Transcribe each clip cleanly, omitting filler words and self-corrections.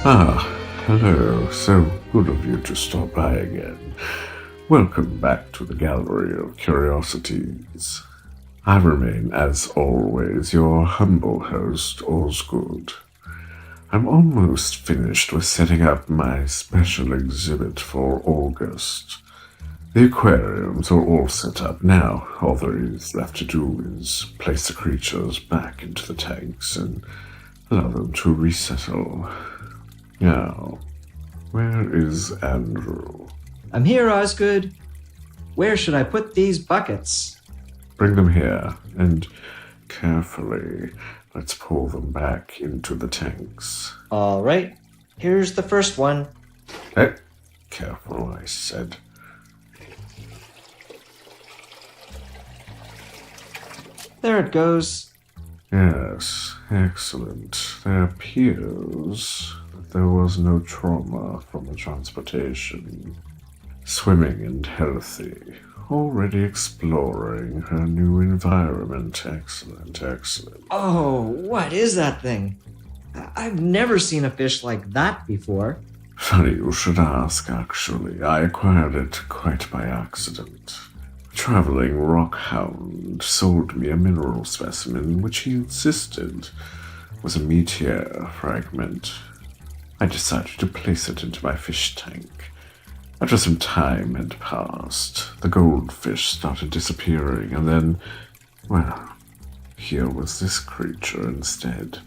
Ah, hello. So good of you to stop by again. Welcome back to the Gallery of Curiosities. I remain, as always, your humble host, Osgood. I'm almost finished with setting up my special exhibit for August. The aquariums are all set up now. All there is left to do is place the creatures back into the tanks and allow them to resettle. Now, where is Andrew? I'm here, Osgood. Where should I put these buckets? Bring them here, and carefully, let's pull them back into the tanks. All right. Here's the first one. Hey, careful, I said. There it goes. Yes, excellent. There appears that there was no trauma from the transportation. Swimming and healthy, already exploring her new environment. Excellent, excellent. Oh, what is that thing? I've never seen a fish like that before. Funny you should ask, actually. I acquired it quite by accident. A traveling rock hound sold me a mineral specimen which he insisted was a meteor fragment. I decided to place it into my fish tank. After some time had passed, the goldfish started disappearing, and then, well, here was this creature instead.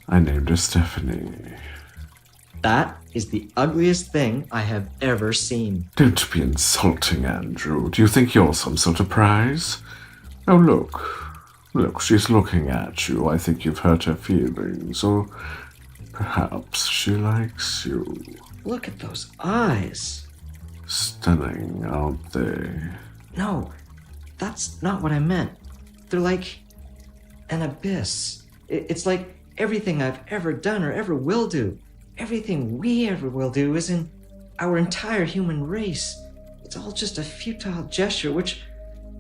I named her Stephanie. That is the ugliest thing I have ever seen. Don't be insulting, Andrew. Do you think you're some sort of prize? Oh, look, she's looking at you. I think you've hurt her feelings, or perhaps she likes you. Look at those eyes. Stunning, aren't they? No, that's not what I meant. They're like an abyss. It's like everything I've ever done or ever will do. Everything we ever will do is in our entire human race. It's all just a futile gesture which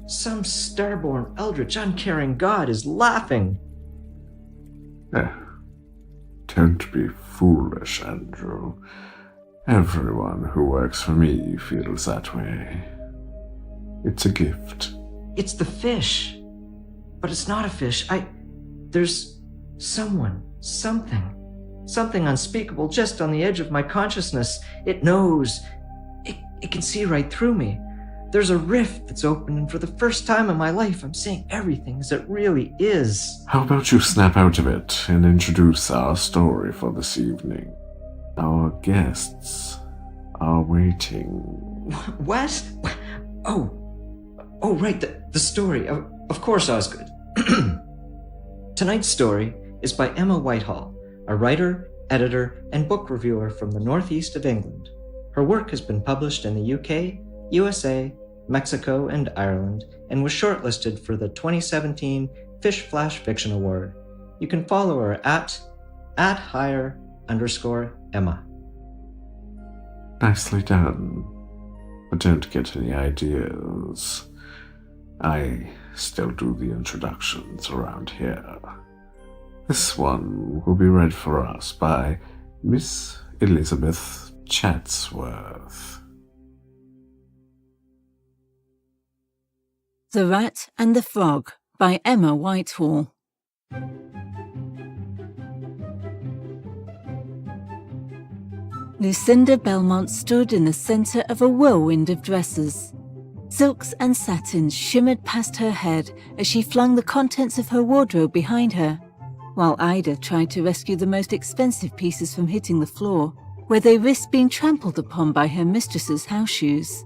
some starborn, eldritch, uncaring god is laughing. Don't be foolish, Andrew. Everyone who works for me feels that way. It's a gift. It's the fish. But it's not a fish. There's someone, something unspeakable just on the edge of my consciousness. It knows. It can see right through me. There's a rift that's open, and for the first time in my life, I'm seeing everything as it really is. How about you snap out of it and introduce our story for this evening? Our guests are waiting. What? Oh, right, the story. Of course, Osgood. Tonight's story is by Emma Whitehall, a writer, editor, and book reviewer from the northeast of England. Her work has been published in the UK, USA, Mexico, and Ireland, and was shortlisted for the 2017 Fish Flash Fiction Award. You can follow her at @hire_Emma. Nicely done. But don't get any ideas. I still do the introductions around here. This one will be read for us by Miss Elizabeth Chatsworth. The Rat and the Frog by Emma Whitehall. Lucinda Belmont stood in the centre of a whirlwind of dresses. Silks and satins shimmered past her head as she flung the contents of her wardrobe behind her, while Ida tried to rescue the most expensive pieces from hitting the floor, where they risked being trampled upon by her mistress's house shoes.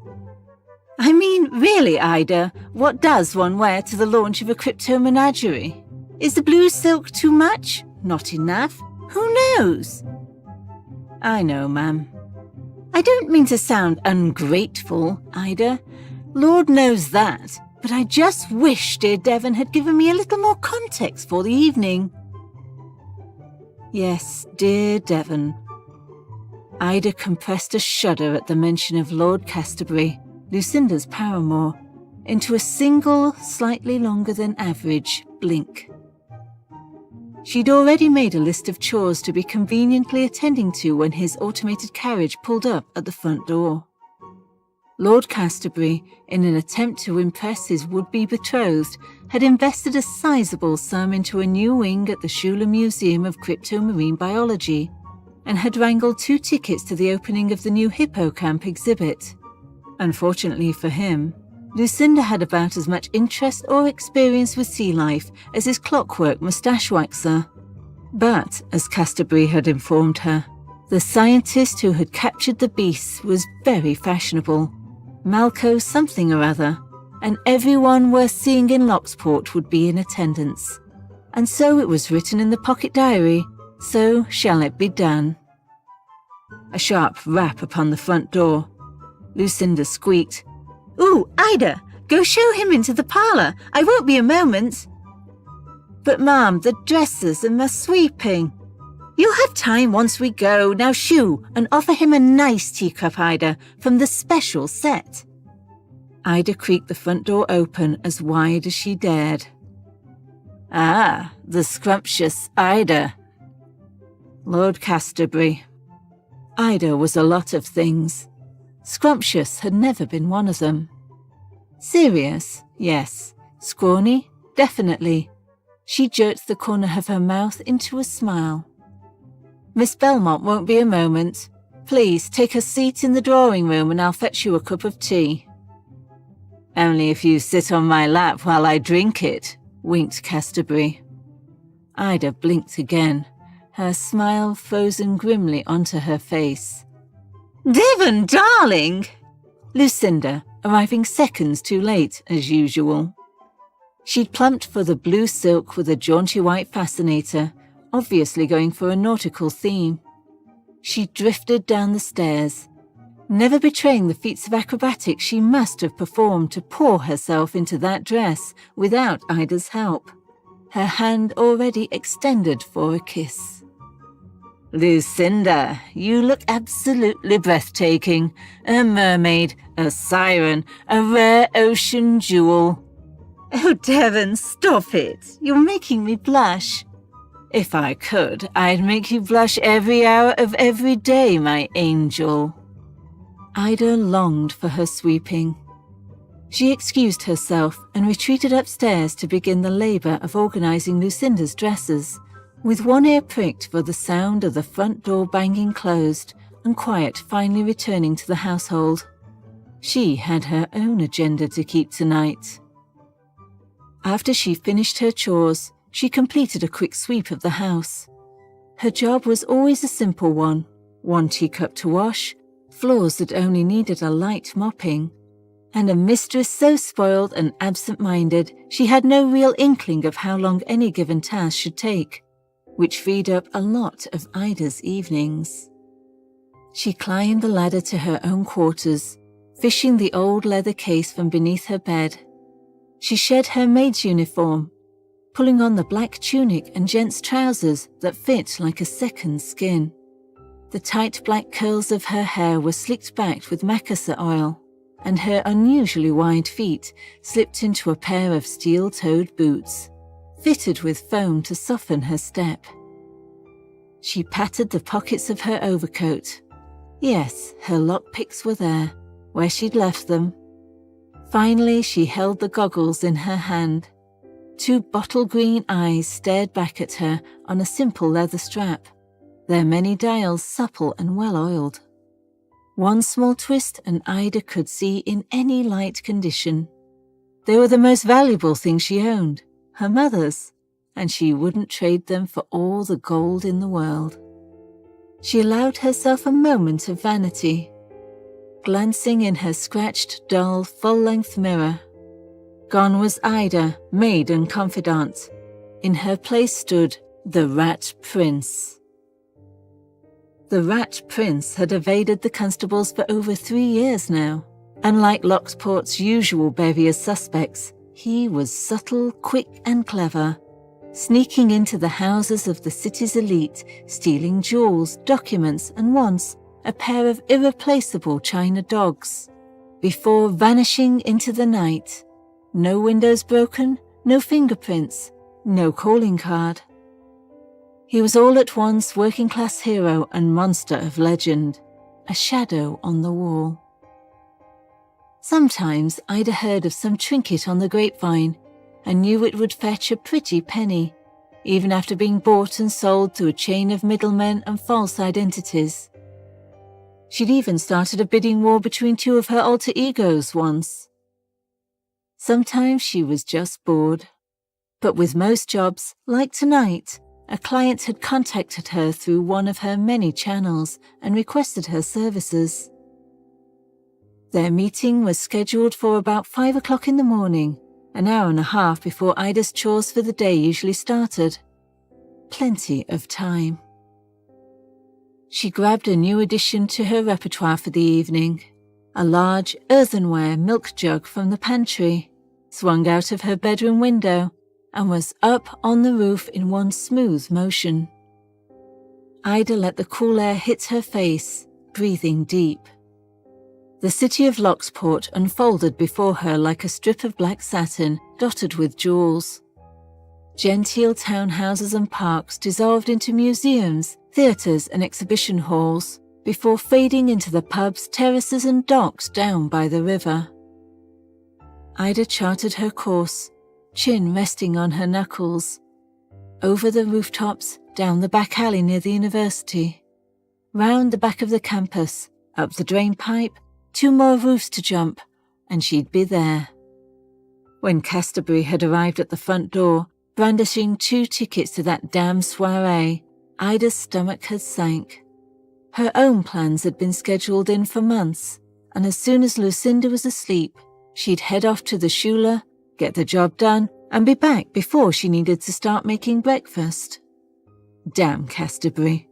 I mean, really, Ida, what does one wear to the launch of a crypto menagerie? Is the blue silk too much? Not enough? Who knows? I know, ma'am. I don't mean to sound ungrateful, Ida. Lord knows that. But I just wish dear Devon had given me a little more context for the evening. Yes, dear Devon. Ida compressed a shudder at the mention of Lord Casterbury, Lucinda's paramour, into a single, slightly longer than average blink. She'd already made a list of chores to be conveniently attending to when his automated carriage pulled up at the front door. Lord Casterbury, in an attempt to impress his would-be betrothed, had invested a sizable sum into a new wing at the Schuler Museum of Cryptomarine Biology, and had wrangled 2 tickets to the opening of the new hippocamp exhibit. Unfortunately for him, Lucinda had about as much interest or experience with sea life as his clockwork moustache waxer. But, as Casterbury had informed her, the scientist who had captured the beasts was very fashionable, Malco something or other, and everyone worth seeing in Locksport would be in attendance. And so it was written in the pocket diary, so shall it be done. A sharp rap upon the front door. Lucinda squeaked, "Ooh, Ida, go show him into the parlour. I won't be a moment." "But, Ma'am, the dressers and the sweeping." "You'll have time once we go. Now shoo, and offer him a nice teacup, Ida, from the special set." Ida creaked the front door open as wide as she dared. Ah, the scrumptious Ida. Lord Casterbury. Ida was a lot of things. Scrumptious had never been one of them. Serious, yes. Scrawny, definitely. She jerked the corner of her mouth into a smile. "Miss Belmont won't be a moment. Please take a seat in the drawing room and I'll fetch you a cup of tea." "Only if you sit on my lap while I drink it," winked Casterbury. Ida blinked again, her smile frozen grimly onto her face. "Devon, darling!" Lucinda, arriving seconds too late, as usual. She'd plumped for the blue silk with a jaunty white fascinator, obviously going for a nautical theme. She drifted down the stairs, never betraying the feats of acrobatics she must have performed to pour herself into that dress without Ida's help, her hand already extended for a kiss. "Lucinda, you look absolutely breathtaking. A mermaid, a siren, a rare ocean jewel." "Oh, Devon, stop it. You're making me blush." "If I could, I'd make you blush every hour of every day, my angel." Ida longed for her sweeping. She excused herself and retreated upstairs to begin the labour of organising Lucinda's dresses, with one ear pricked for the sound of the front door banging closed and quiet finally returning to the household. She had her own agenda to keep tonight. After she finished her chores, she completed a quick sweep of the house. Her job was always a simple one teacup to wash, floors that only needed a light mopping, and a mistress so spoiled and absent-minded she had no real inkling of how long any given task should take, which freed up a lot of Ida's evenings. She climbed the ladder to her own quarters, fishing the old leather case from beneath her bed. She shed her maid's uniform, pulling on the black tunic and gents' trousers that fit like a second skin. The tight black curls of her hair were slicked back with macassar oil, and her unusually wide feet slipped into a pair of steel-toed boots, fitted with foam to soften her step. She patted the pockets of her overcoat. Yes, her lockpicks were there, where she'd left them. Finally, she held the goggles in her hand. 2 bottle-green eyes stared back at her on a simple leather strap, their many dials supple and well-oiled. One small twist and Ida could see in any light condition. They were the most valuable things she owned, her mother's, and she wouldn't trade them for all the gold in the world. She allowed herself a moment of vanity, glancing in her scratched, dull, full-length mirror. Gone was Ida, maid and confidante. In her place stood the Rat Prince. The Rat Prince had evaded the constables for over 3 years now, Unlike Locksport's usual bevy of suspects, he was subtle, quick and clever, sneaking into the houses of the city's elite, stealing jewels, documents and once a pair of irreplaceable china dogs, before vanishing into the night. No windows broken, no fingerprints, no calling card. He was all at once working-class hero and monster of legend, a shadow on the wall. Sometimes Ida heard of some trinket on the grapevine and knew it would fetch a pretty penny, even after being bought and sold through a chain of middlemen and false identities. She'd even started a bidding war between two of her alter egos once. Sometimes she was just bored. But with most jobs, like tonight, a client had contacted her through one of her many channels and requested her services. Their meeting was scheduled for about 5 o'clock in the morning, an hour and a half before Ida's chores for the day usually started. Plenty of time. She grabbed a new addition to her repertoire for the evening, a large earthenware milk jug from the pantry, swung out of her bedroom window, and was up on the roof in one smooth motion. Ida let the cool air hit her face, breathing deep. The city of Locksport unfolded before her like a strip of black satin dotted with jewels. Genteel townhouses and parks dissolved into museums, theatres and exhibition halls, before fading into the pubs, terraces and docks down by the river. Ida charted her course, chin resting on her knuckles, over the rooftops, down the back alley near the university, round the back of the campus, up the drain pipe, 2 more roofs to jump, and she'd be there. When Casterbury had arrived at the front door, brandishing 2 tickets to that damn soiree, Ida's stomach had sank. Her own plans had been scheduled in for months, and as soon as Lucinda was asleep, she'd head off to the Shula, get the job done, and be back before she needed to start making breakfast. Damn Casterbury.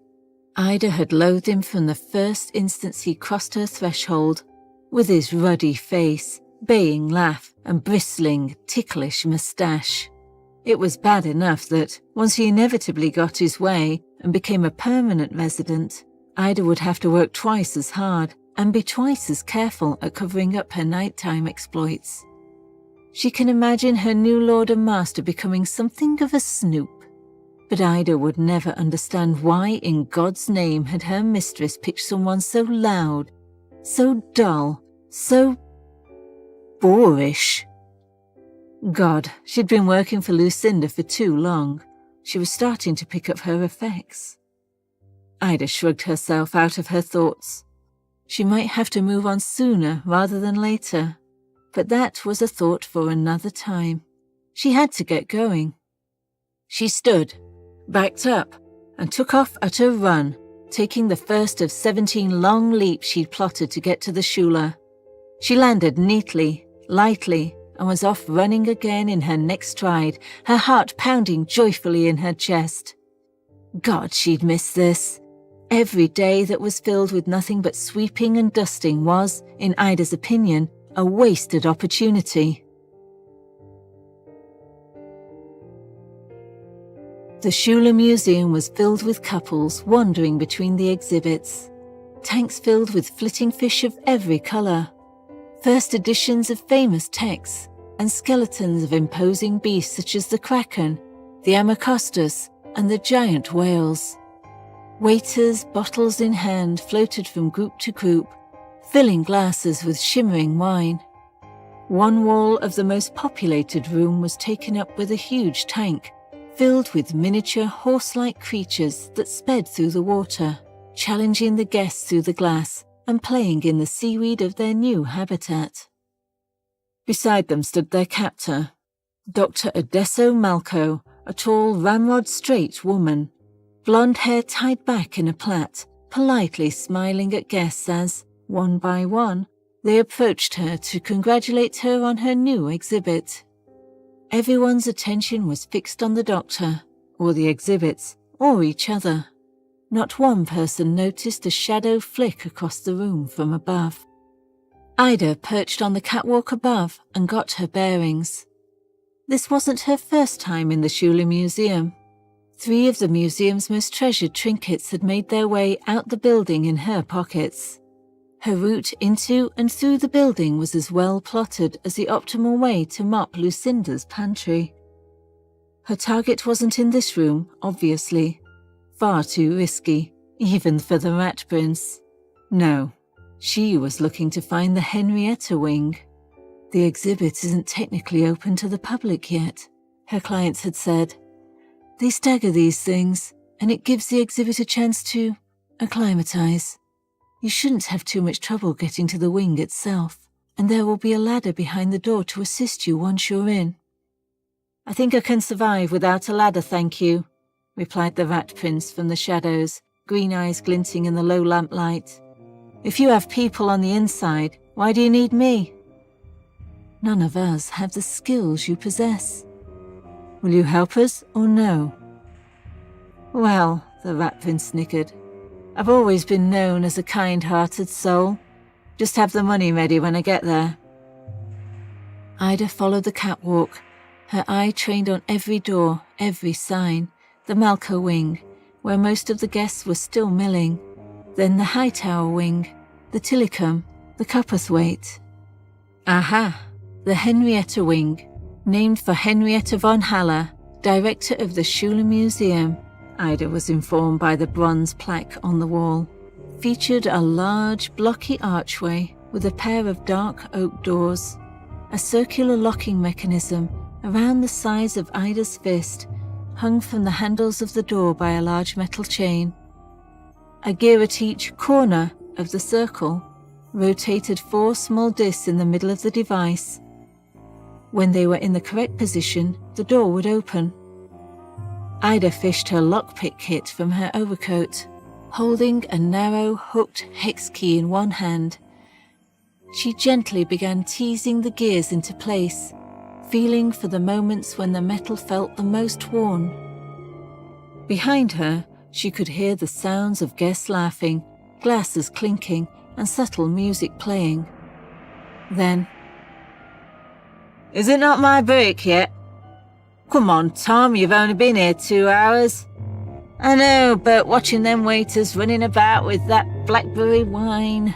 Ida had loathed him from the first instant he crossed her threshold, with his ruddy face, baying laugh, and bristling, ticklish moustache. It was bad enough that, once he inevitably got his way and became a permanent resident, Ida would have to work twice as hard and be twice as careful at covering up her nighttime exploits. She can imagine her new lord and master becoming something of a snoop. But Ida would never understand why in God's name had her mistress picked someone so loud, so dull, so boorish. God, she'd been working for Lucinda for too long. She was starting to pick up her effects. Ida shrugged herself out of her thoughts. She might have to move on sooner rather than later, but that was a thought for another time. She had to get going. She stood, backed up, and took off at a run, taking the first of 17 long leaps she'd plotted to get to the Shula. She landed neatly, lightly, and was off running again in her next stride, her heart pounding joyfully in her chest. God, she'd miss this. Every day that was filled with nothing but sweeping and dusting was, in Ida's opinion, a wasted opportunity. The Shula Museum was filled with couples wandering between the exhibits. Tanks filled with flitting fish of every colour. First editions of famous texts, and skeletons of imposing beasts such as the kraken, the amacostus, and the giant whales. Waiters, bottles in hand, floated from group to group, filling glasses with shimmering wine. One wall of the most populated room was taken up with a huge tank, filled with miniature horse-like creatures that sped through the water, challenging the guests through the glass and playing in the seaweed of their new habitat. Beside them stood their captor, Dr. Adesso Malco, a tall, ramrod-straight woman, blonde hair tied back in a plait, politely smiling at guests as, one by one, they approached her to congratulate her on her new exhibit. Everyone's attention was fixed on the doctor, or the exhibits, or each other. Not one person noticed a shadow flick across the room from above. Ida perched on the catwalk above and got her bearings. This wasn't her first time in the Schule Museum. 3 of the museum's most treasured trinkets had made their way out the building in her pockets. Her route into and through the building was as well plotted as the optimal way to mop Lucinda's pantry. Her target wasn't in this room, obviously. Far too risky, even for the Rat Prince. No, she was looking to find the Henrietta wing. The exhibit isn't technically open to the public yet, her clients had said. They stagger these things, and it gives the exhibit a chance to acclimatise. You shouldn't have too much trouble getting to the wing itself, and there will be a ladder behind the door to assist you once you're in. I think I can survive without a ladder, thank you, replied the Rat Prince from the shadows, green eyes glinting in the low lamplight. If you have people on the inside, why do you need me? None of us have the skills you possess. Will you help us or no? Well, the Rat Prince snickered. I've always been known as a kind-hearted soul. Just have the money ready when I get there. Ida followed the catwalk, her eye trained on every door, every sign, the Malco wing, where most of the guests were still milling, then the Hightower wing, the Tillicum, the Copperthwaite. Aha! The Henrietta wing, named for Henrietta von Haller, director of the Schule Museum, Ida was informed by the bronze plaque on the wall, featured a large, blocky archway with a pair of dark oak doors, a circular locking mechanism around the size of Ida's fist, hung from the handles of the door by a large metal chain. A gear at each corner of the circle rotated 4 small discs in the middle of the device. When they were in the correct position, the door would open. Ida fished her lockpick kit from her overcoat, holding a narrow, hooked hex key in one hand. She gently began teasing the gears into place, feeling for the moments when the metal felt the most worn. Behind her, she could hear the sounds of guests laughing, glasses clinking, and subtle music playing. Then, "Is it not my break yet? Come on, Tom, you've only been here 2 hours. I know, but watching them waiters running about with that blackberry wine.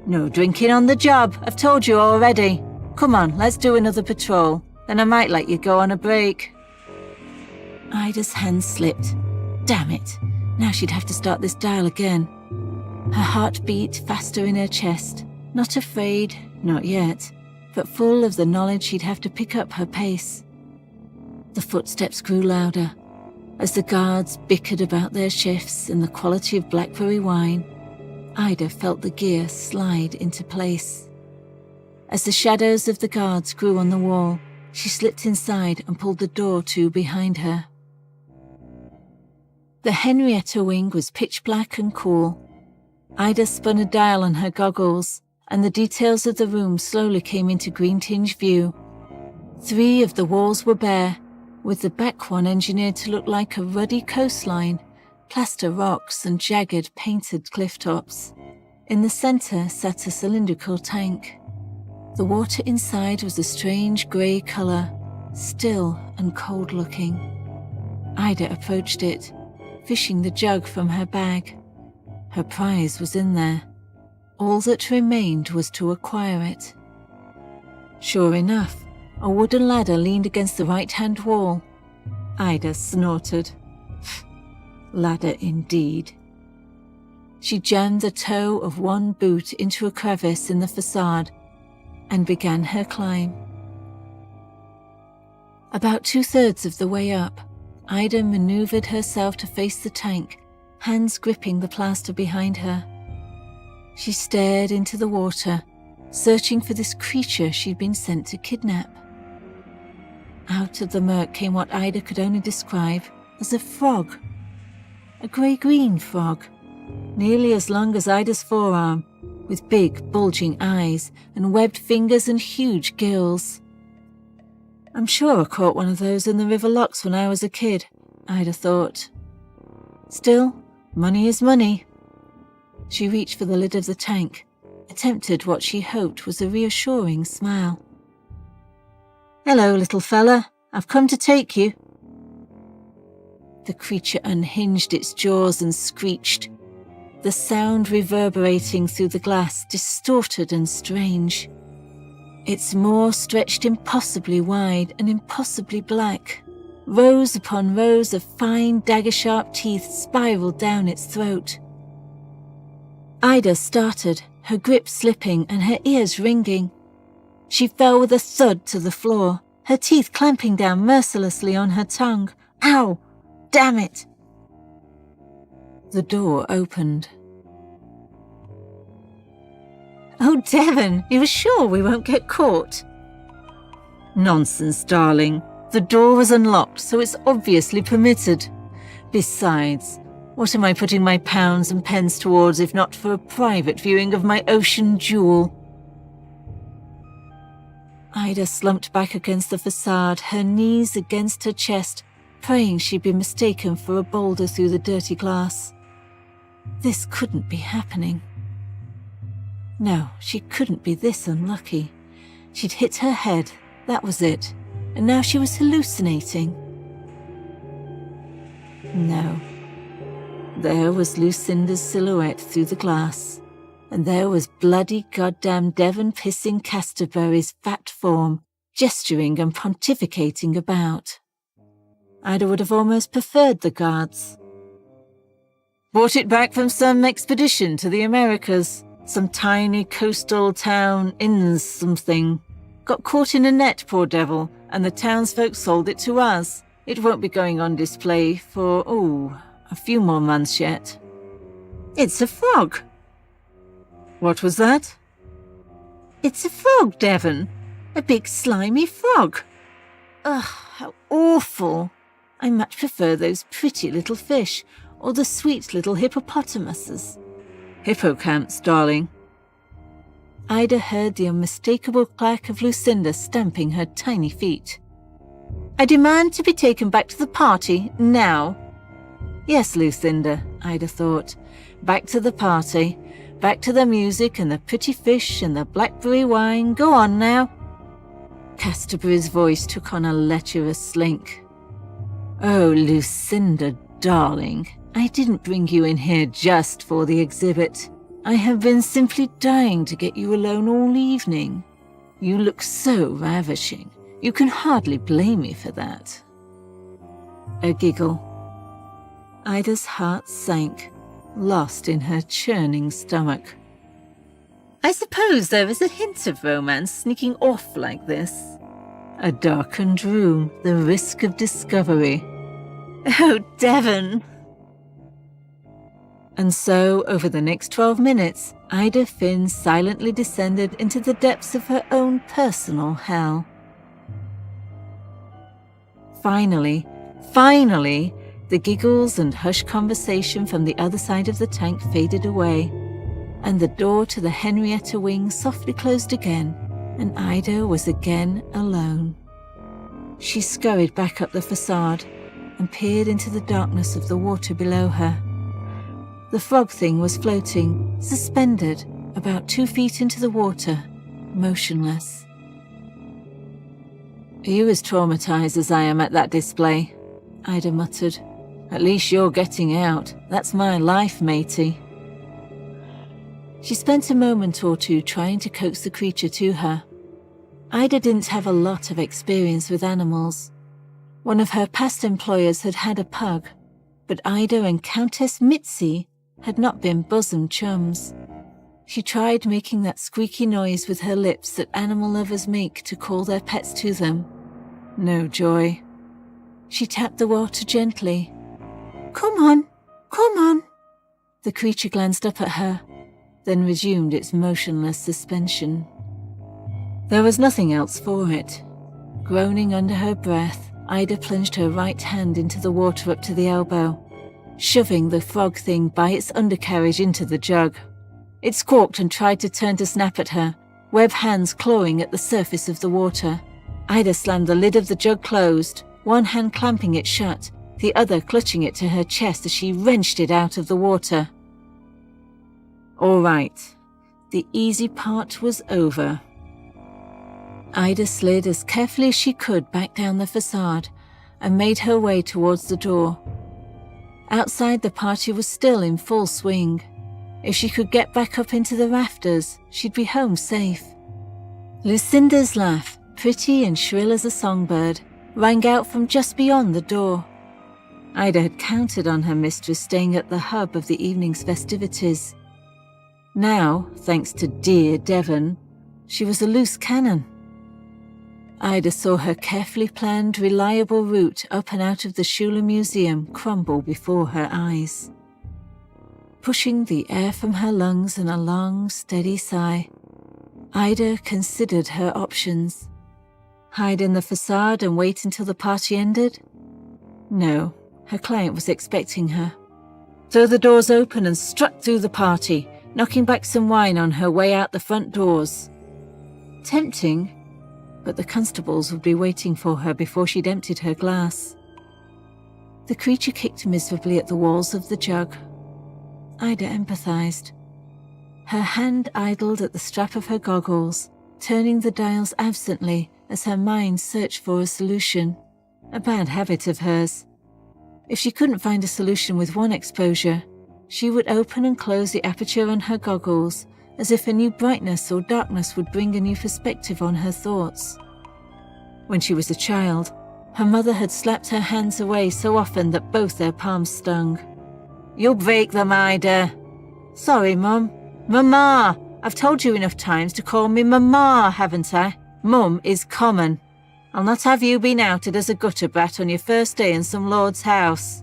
No drinking on the job, I've told you already. Come on, let's do another patrol, then I might let you go on a break." Ida's hand slipped. Damn it, now she'd have to start this dial again. Her heart beat faster in her chest, not afraid, not yet, but full of the knowledge she'd have to pick up her pace. The footsteps grew louder. As the guards bickered about their shifts and the quality of blackberry wine, Ida felt the gear slide into place. As the shadows of the guards grew on the wall, she slipped inside and pulled the door to behind her. The Henrietta wing was pitch black and cool. Ida spun a dial on her goggles, and the details of the room slowly came into green-tinged view. 3 of the walls were bare, with the back one engineered to look like a ruddy coastline, plaster rocks and jagged painted cliff tops. In the centre sat a cylindrical tank. The water inside was a strange grey colour, still and cold-looking. Ida approached it, fishing the jug from her bag. Her prize was in there. All that remained was to acquire it. Sure enough, a wooden ladder leaned against the right-hand wall. Ida snorted. Ladder indeed. She jammed the toe of one boot into a crevice in the facade and began her climb. About 2/3 of the way up, Ida maneuvered herself to face the tank, hands gripping the plaster behind her. She stared into the water, searching for this creature she'd been sent to kidnap. Out of the murk came what Ida could only describe as a frog. A grey-green frog, nearly as long as Ida's forearm, with big, bulging eyes and webbed fingers and huge gills. I'm sure I caught one of those in the River Locks when I was a kid, Ida thought. Still, money is money. She reached for the lid of the tank, attempted what she hoped was a reassuring smile. "Hello, little fella. I've come to take you." The creature unhinged its jaws and screeched, the sound reverberating through the glass, distorted and strange. Its maw stretched impossibly wide and impossibly black. Rows upon rows of fine, dagger-sharp teeth spiraled down its throat. Ida started, her grip slipping and her ears ringing. She fell with a thud to the floor, her teeth clamping down mercilessly on her tongue. Ow! Damn it! The door opened. "Oh, Devon, you are sure we won't get caught?" "Nonsense, darling. The door was unlocked, so it's obviously permitted. Besides, what am I putting my pounds and pence towards if not for a private viewing of my ocean jewel?" Ida slumped back against the facade, her knees against her chest, praying she'd be mistaken for a boulder through the dirty glass. This couldn't be happening. No, she couldn't be this unlucky. She'd hit her head, that was it, and now she was hallucinating. No. There was Lucinda's silhouette through the glass, and there was bloody goddamn Devon pissing Casterbury's fat form, gesturing and pontificating about. Ida would have almost preferred the guards. "Brought it back from some expedition to the Americas. Some tiny coastal town in something. Got caught in a net, poor devil, and the townsfolk sold it to us. It won't be going on display for, a few more months yet." "It's a frog." "What was that?" "It's a frog, Devon. A big slimy frog. Ugh, how awful. I much prefer those pretty little fish, or the sweet little hippopotamuses." "Hippocamps, darling." Ida heard the unmistakable clack of Lucinda stamping her tiny feet. "I demand to be taken back to the party, now." Yes, Lucinda, Ida thought. Back to the party. Back to the music and the pretty fish and the blackberry wine. Go on now. Casterbury's voice took on a lecherous slink. "Oh, Lucinda, darling, I didn't bring you in here just for the exhibit. I have been simply dying to get you alone all evening. You look so ravishing. You can hardly blame me for that." A giggle. Ida's heart sank, lost in her churning stomach. "I suppose there is a hint of romance sneaking off like this. A darkened room, the risk of discovery. Oh, Devon!" And so, over the next 12 minutes, Ida Finn silently descended into the depths of her own personal hell. Finally, the giggles and hushed conversation from the other side of the tank faded away, and the door to the Henrietta wing softly closed again, and Ida was again alone. She scurried back up the facade and peered into the darkness of the water below her. The frog thing was floating, suspended, about 2 feet into the water, motionless. "Are you as traumatized as I am at that display?" Ida muttered. "At least you're getting out. That's my life, matey." She spent a moment or two trying to coax the creature to her. Ida didn't have a lot of experience with animals. One of her past employers had had a pug, but Ida and Countess Mitzi had not been bosom chums. She tried making that squeaky noise with her lips that animal lovers make to call their pets to them. No joy. She tapped the water gently. Come on. The creature glanced up at her, then resumed its motionless suspension. There was nothing else for it. Groaning under her breath, Ida plunged her right hand into the water up to the elbow, shoving the frog thing by its undercarriage into the jug. It squawked and tried to turn to snap at her, web hands clawing at the surface of the water. Ida slammed the lid of the jug closed, one hand clamping it shut, the other clutching it to her chest as she wrenched it out of the water. All right. The easy part was over. Ida slid as carefully as she could back down the facade and made her way towards the door. Outside, the party was still in full swing. If she could get back up into the rafters, she'd be home safe. Lucinda's laugh, pretty and shrill as a songbird, rang out from just beyond the door. Ida had counted on her mistress staying at the hub of the evening's festivities. Now, thanks to dear Devon, she was a loose cannon. Ida saw her carefully planned, reliable route up and out of the Schuler Museum crumble before her eyes. Pushing the air from her lungs in a long, steady sigh, Ida considered her options. Hide in the facade and wait until the party ended? No, her client was expecting her. Throw the doors open and strut through the party, knocking back some wine on her way out the front doors. Tempting, but the constables would be waiting for her before she'd emptied her glass. The creature kicked miserably at the walls of the jug. Ida empathized. Her hand idled at the strap of her goggles, turning the dials absently as her mind searched for a solution, a bad habit of hers. If she couldn't find a solution with one exposure, she would open and close the aperture on her goggles, as if a new brightness or darkness would bring a new perspective on her thoughts. When she was a child, her mother had slapped her hands away so often that both their palms stung. "You'll break them, Ida." "Sorry, Mum." "Mama! I've told you enough times to call me Mama, haven't I? Mum is common. I'll not have you being outed as a gutter brat on your first day in some lord's house."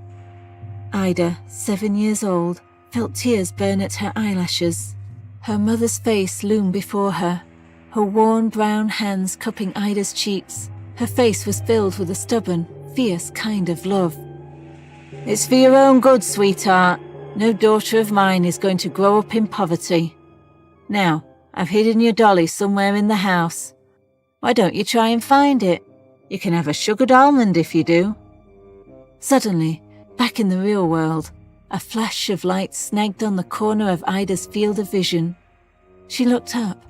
Ida, 7 years old, felt tears burn at her eyelashes. Her mother's face loomed before her, her worn brown hands cupping Ida's cheeks. Her face was filled with a stubborn, fierce kind of love. "It's for your own good, sweetheart. No daughter of mine is going to grow up in poverty. Now, I've hidden your dolly somewhere in the house. Why don't you try and find it? You can have a sugared almond if you do." Suddenly, back in the real world, a flash of light snagged on the corner of Ida's field of vision. She looked up.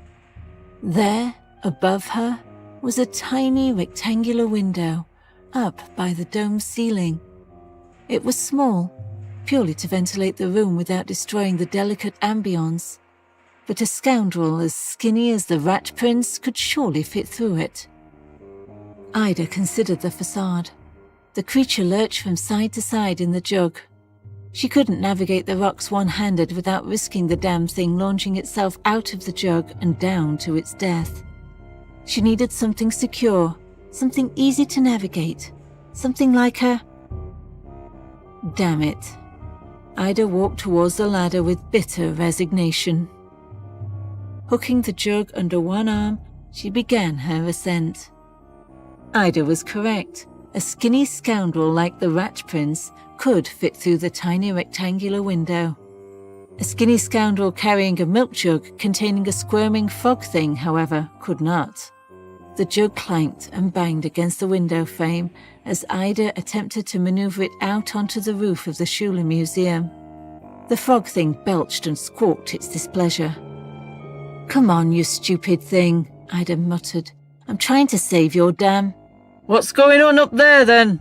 There, above her, was a tiny rectangular window, up by the dome ceiling. It was small, purely to ventilate the room without destroying the delicate ambience, but a scoundrel as skinny as the Rat Prince could surely fit through it. Ida considered the facade. The creature lurched from side to side in the jug. She couldn't navigate the rocks one-handed without risking the damn thing launching itself out of the jug and down to its death. She needed something secure, something easy to navigate, something like her. Damn it. Ida walked towards the ladder with bitter resignation. Hooking the jug under one arm, she began her ascent. Ida was correct. A skinny scoundrel like the Rat Prince could fit through the tiny rectangular window. A skinny scoundrel carrying a milk jug containing a squirming frog thing, however, could not. The jug clanked and banged against the window frame as Ida attempted to maneuver it out onto the roof of the Schuler Museum. The frog thing belched and squawked its displeasure. "Come on, you stupid thing," Ida muttered. "I'm trying to save your dam." "What's going on up there, then?"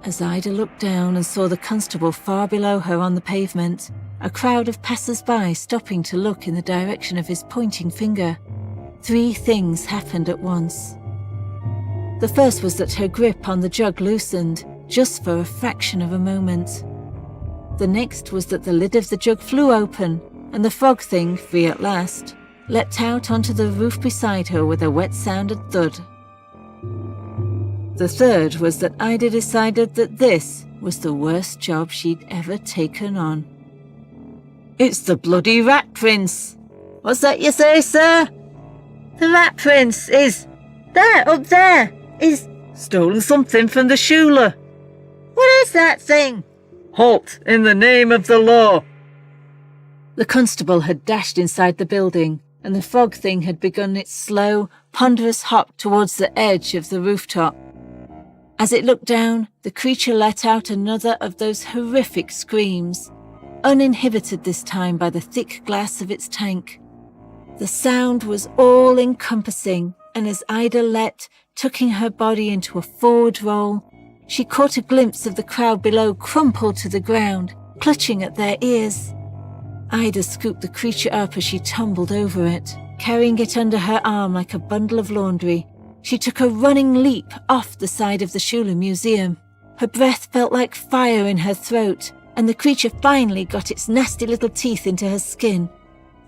As Ida looked down and saw the constable far below her on the pavement, a crowd of passers-by stopping to look in the direction of his pointing finger, 3 things happened at once. The first was that her grip on the jug loosened, just for a fraction of a moment. The next was that the lid of the jug flew open, and the frog thing, free at last, leapt out onto the roof beside her with a wet-sounded thud. The third was that Ida decided that this was the worst job she'd ever taken on. "It's the bloody Rat Prince!" "What's that you say, sir?" "The Rat Prince is... there, up there, is... stolen something from the Schuler." "What is that thing?" "Halt, in the name of the law." The constable had dashed inside the building, and the frog thing had begun its slow, ponderous hop towards the edge of the rooftop. As it looked down, the creature let out another of those horrific screams, uninhibited this time by the thick glass of its tank. The sound was all-encompassing, and as Ida leapt, tucking her body into a forward roll, she caught a glimpse of the crowd below crumpled to the ground, clutching at their ears. Ida scooped the creature up as she tumbled over it, carrying it under her arm like a bundle of laundry. She took a running leap off the side of the Schuyler Museum. Her breath felt like fire in her throat, and the creature finally got its nasty little teeth into her skin.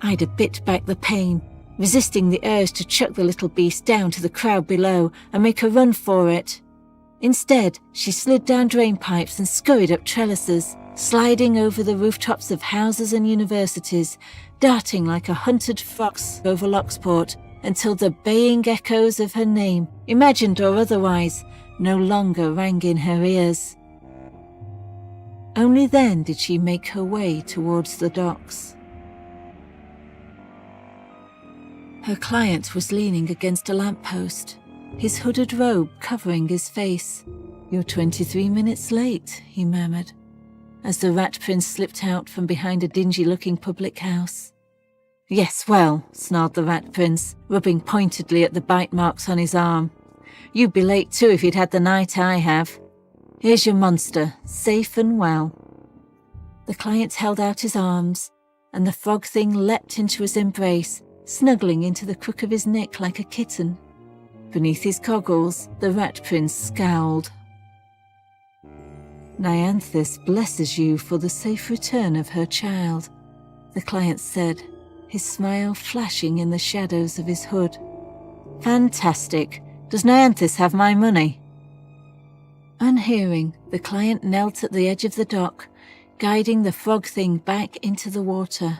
Ida bit back the pain, resisting the urge to chuck the little beast down to the crowd below and make a run for it. Instead, she slid down drain pipes and scurried up trellises, sliding over the rooftops of houses and universities, darting like a hunted fox over Locksport until the baying echoes of her name, imagined or otherwise, no longer rang in her ears. Only then did she make her way towards the docks. Her client was leaning against a lamppost, his hooded robe covering his face. "You're 23 minutes late," he murmured, as the Rat Prince slipped out from behind a dingy-looking public house. "Yes, well," snarled the Rat Prince, rubbing pointedly at the bite marks on his arm. "You'd be late too if you'd had the night I have. Here's your monster, safe and well." The client held out his arms, and the frog thing leapt into his embrace, snuggling into the crook of his neck like a kitten. Beneath his goggles, the Rat Prince scowled. "Nyanthus blesses you for the safe return of her child," the client said, his smile flashing in the shadows of his hood. "Fantastic. Does Nyanthus have my money?" Unhearing, the client knelt at the edge of the dock, guiding the frog thing back into the water.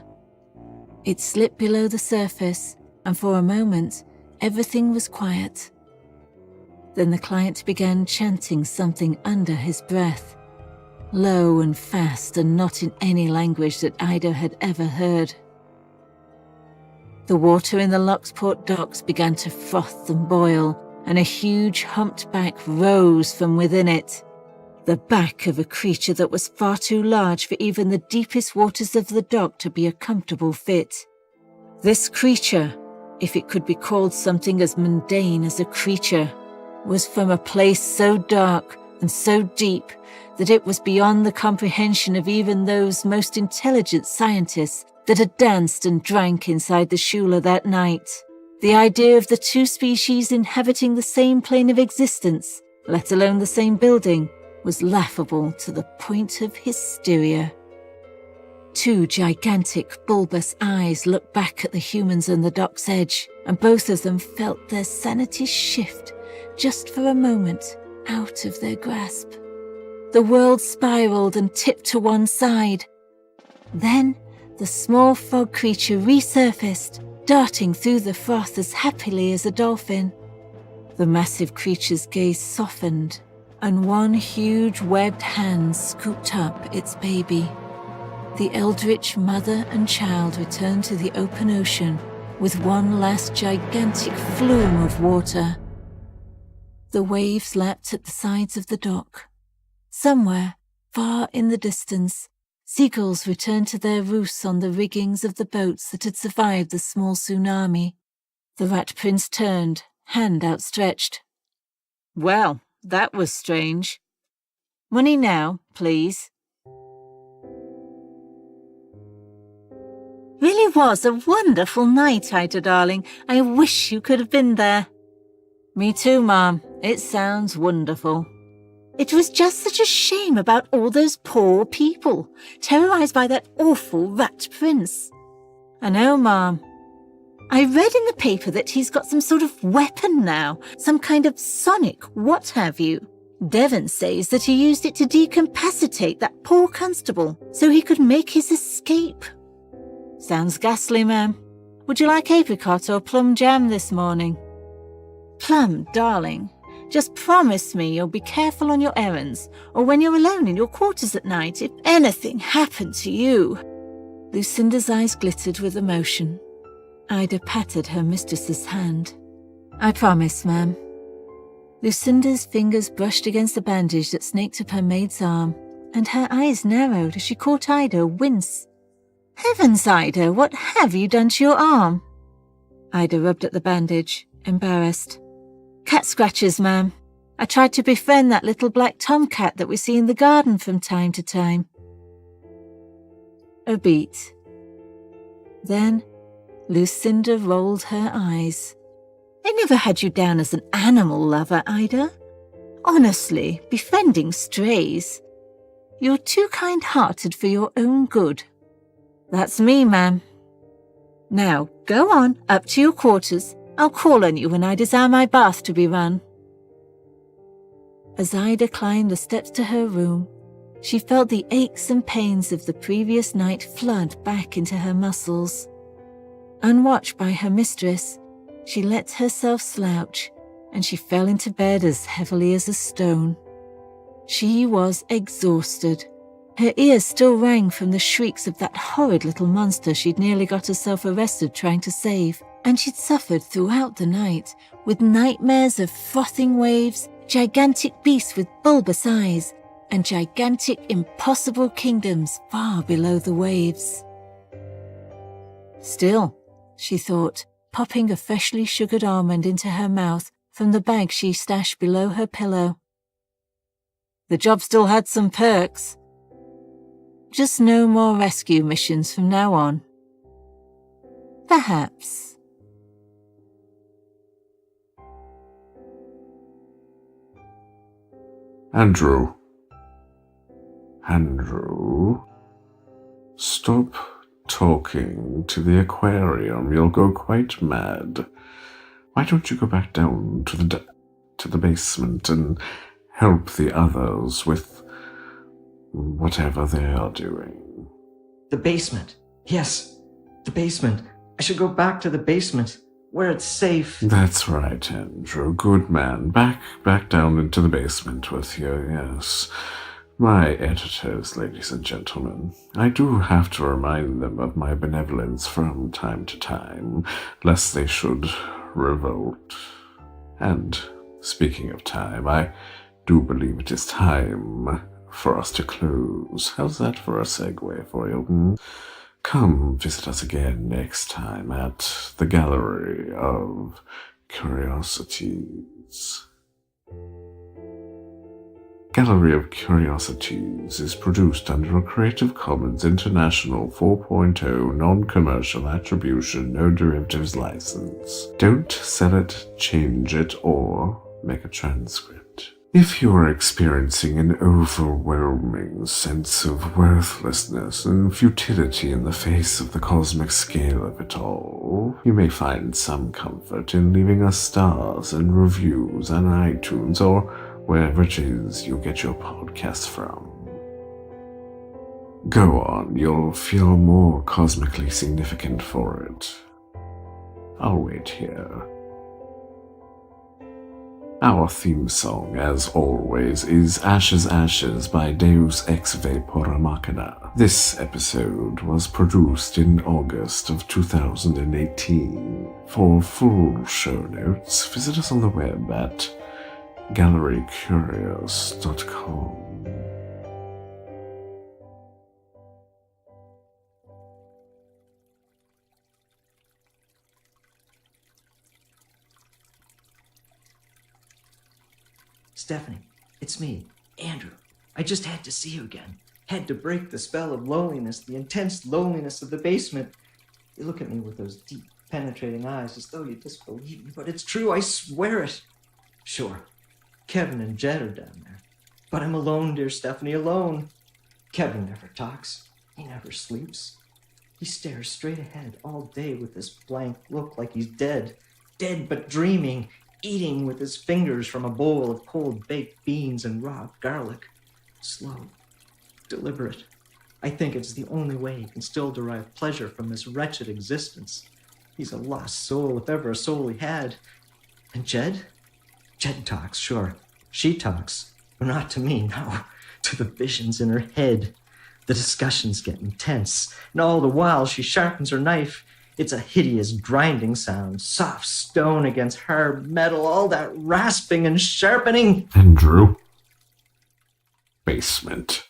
It slipped below the surface, and for a moment, everything was quiet. Then the client began chanting something under his breath, low and fast and not in any language that Ida had ever heard. The water in the Locksport docks began to froth and boil, and a huge humped back rose from within it. The back of a creature that was far too large for even the deepest waters of the dock to be a comfortable fit. This creature, if it could be called something as mundane as a creature, was from a place so dark and so deep that it was beyond the comprehension of even those most intelligent scientists that had danced and drank inside the Schuyler that night. The idea of the two species inhabiting the same plane of existence, let alone the same building, was laughable to the point of hysteria. Two gigantic, bulbous eyes looked back at the humans on the dock's edge, and both of them felt their sanity shift, just for a moment, out of their grasp. The world spiraled and tipped to one side. Then, the small frog creature resurfaced, darting through the froth as happily as a dolphin. The massive creature's gaze softened, and one huge webbed hand scooped up its baby. The eldritch mother and child returned to the open ocean with one last gigantic flume of water. The waves lapped at the sides of the dock. Somewhere, far in the distance, seagulls returned to their roosts on the riggings of the boats that had survived the small tsunami. The Rat Prince turned, hand outstretched. "Well, that was strange. Money now, please." "Really was a wonderful night, Ida darling. I wish you could have been there." "Me too, Mom. It sounds wonderful." "It was just such a shame about all those poor people, terrorized by that awful Rat Prince." "I know, Mom." "I read in the paper that he's got some sort of weapon now, some kind of sonic what have you. Devon says that he used it to decapacitate that poor constable so he could make his escape." "Sounds ghastly, Ma'am. Would you like apricot or plum jam this morning?" "Plum, darling. Just promise me you'll be careful on your errands, or when you're alone in your quarters at night, if anything happened to you." Lucinda's eyes glittered with emotion. Ida patted her mistress's hand. "I promise, ma'am." Lucinda's fingers brushed against the bandage that snaked up her maid's arm, and her eyes narrowed as she caught Ida wince. "Heavens, Ida, what have you done to your arm?" Ida rubbed at the bandage, embarrassed. Cat scratches, ma'am. I tried to befriend that little black tomcat that we see in the garden from time to time. A beat. Then Lucinda rolled her eyes. I never had you down as an animal lover, Ida. Honestly, befriending strays. You're too kind-hearted for your own good. That's me, ma'am. Now, go on, up to your quarters. I'll call on you when I desire my bath to be run. As Ida climbed the steps to her room, she felt the aches and pains of the previous night flood back into her muscles. Unwatched by her mistress, she let herself slouch, and she fell into bed as heavily as a stone. She was exhausted. Her ears still rang from the shrieks of that horrid little monster she'd nearly got herself arrested trying to save, and she'd suffered throughout the night with nightmares of frothing waves, gigantic beasts with bulbous eyes, and gigantic impossible kingdoms far below the waves. Still, she thought, popping a freshly sugared almond into her mouth from the bag she stashed below her pillow. The job still had some perks. Just no more rescue missions from now on. Perhaps. Andrew, stop talking to the aquarium. You'll go quite mad. Why don't you go back down to the basement and help the others with whatever they are doing? The basement. Yes, the basement. I should go back to the basement, where it's safe. That's right, Andrew. Good man. Back down into the basement with you, yes. My editors, ladies and gentlemen, I do have to remind them of my benevolence from time to time, lest they should revolt. And speaking of time, I do believe it is time for us to close. How's that for a segue for you? Come visit us again next time at the Gallery of Curiosities. Gallery of Curiosities is produced under a Creative Commons International 4.0 non-commercial attribution, no derivatives license. Don't sell it, change it, or make a transcript. If you are experiencing an overwhelming sense of worthlessness and futility in the face of the cosmic scale of it all, you may find some comfort in leaving us stars and reviews on iTunes or wherever it is you get your podcasts from. Go on, you'll feel more cosmically significant for it. I'll wait here. Our theme song, as always, is Ashes Ashes by Deus Ex Vapora Machina. This episode was produced in August of 2018. For full show notes, visit us on the web at gallerycurious.com. Stephanie, it's me, Andrew. I just had to see you again. Had to break the spell of loneliness, the intense loneliness of the basement. You look at me with those deep, penetrating eyes as though you disbelieve me, but it's true, I swear it. Sure, Kevin and Jed are down there. But I'm alone, dear Stephanie, alone. Kevin never talks. He never sleeps. He stares straight ahead all day with this blank look like he's dead. Dead but dreaming, eating with his fingers from a bowl of cold baked beans and raw garlic. Slow, deliberate. I think it's the only way he can still derive pleasure from this wretched existence. He's a lost soul, if ever a soul he had. And Jed? Jed talks, sure. She talks. But not to me, no. To the visions in her head. The discussions get intense. And all the while she sharpens her knife. It's a hideous grinding sound. Soft stone against hard metal. All that rasping and sharpening. Andrew. Basement.